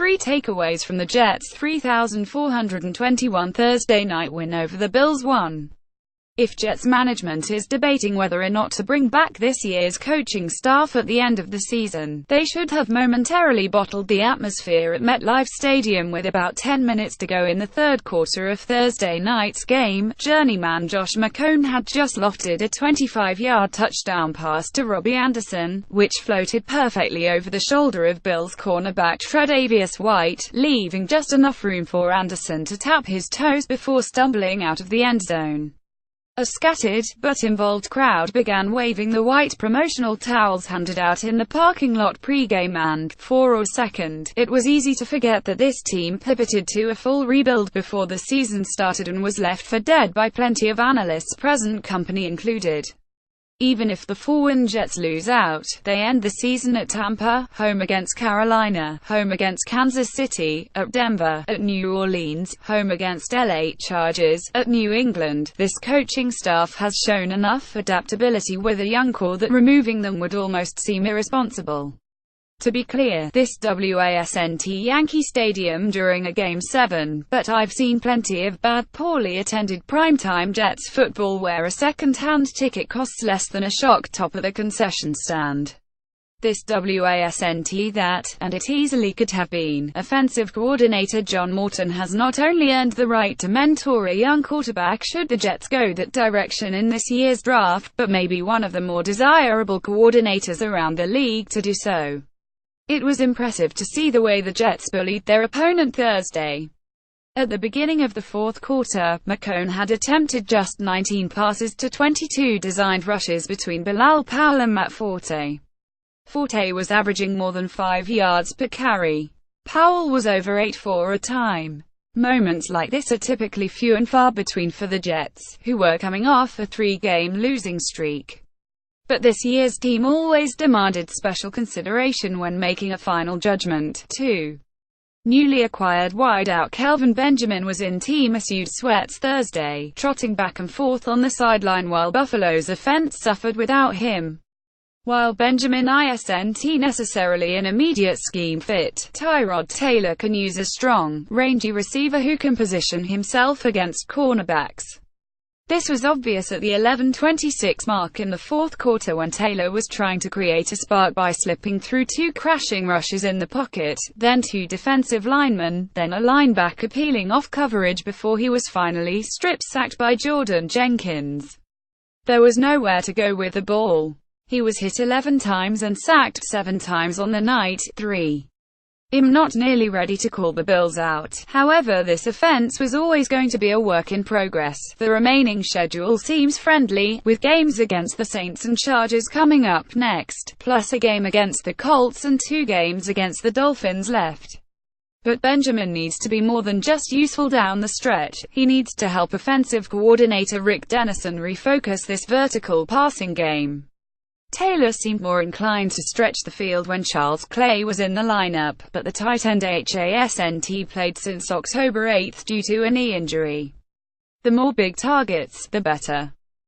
3 takeaways from the Jets' 3,421 Thursday night win over the Bills. 1. If Jets management is debating whether or not to bring back this year's coaching staff at the end of the season, they should have momentarily bottled the atmosphere at MetLife Stadium with about 10 minutes to go in the third quarter of Thursday night's game. Journeyman Josh McCown had just lofted a 25-yard touchdown pass to Robbie Anderson, which floated perfectly over the shoulder of Bills cornerback Tre'Davious White, leaving just enough room for Anderson to tap his toes before stumbling out of the end zone. A scattered, but involved crowd began waving the white promotional towels handed out in the parking lot pregame, and, for a second, it was easy to forget that this team pivoted to a full rebuild before the season started and was left for dead by plenty of analysts present, company included. Even if the 4-win Jets lose out, they end the season at Tampa, home against Carolina, home against Kansas City, at Denver, at New Orleans, home against LA Chargers, at New England. This coaching staff has shown enough adaptability with a young core that removing them would almost seem irresponsible. To be clear, this wasn't Yankee Stadium during a Game 7, but I've seen plenty of bad, poorly attended primetime Jets football where a second-hand ticket costs less than a shock top at the concession stand. This wasn't that, and it easily could have been. Offensive coordinator John Morton has not only earned the right to mentor a young quarterback should the Jets go that direction in this year's draft, but may be one of the more desirable coordinators around the league to do so. It was impressive to see the way the Jets bullied their opponent Thursday. At the beginning of the fourth quarter, McCown had attempted just 19 passes to 22 designed rushes between Bilal Powell and Matt Forte. Forte was averaging more than 5 yards per carry. Powell was over 8 for a time. Moments like this are typically few and far between for the Jets, who were coming off a 3-game losing streak. But this year's team always demanded special consideration when making a final judgment. 2. Newly acquired wideout Kelvin Benjamin was in Team SU'd sweats Thursday, trotting back and forth on the sideline while Buffalo's offense suffered without him. While Benjamin isn't necessarily an immediate scheme fit, Tyrod Taylor can use a strong, rangy receiver who can position himself against cornerbacks. This was obvious at the 11:26 mark in the fourth quarter when Taylor was trying to create a spark by slipping through 2 crashing rushes in the pocket, then 2 defensive linemen, then a linebacker peeling off coverage before he was finally strip-sacked by Jordan Jenkins. There was nowhere to go with the ball. He was hit 11 times and sacked 7 times on the night. 3. I'm not nearly ready to call the Bills out. However, this offense was always going to be a work in progress. The remaining schedule seems friendly, with games against the Saints and Chargers coming up next, plus a game against the Colts and 2 games against the Dolphins left. But Benjamin needs to be more than just useful down the stretch. He needs to help offensive coordinator Rick Dennison refocus this vertical passing game. Taylor seemed more inclined to stretch the field when Charles Clay was in the lineup, but the tight end hasn't played since October 8 due to a knee injury. The more big targets, the better.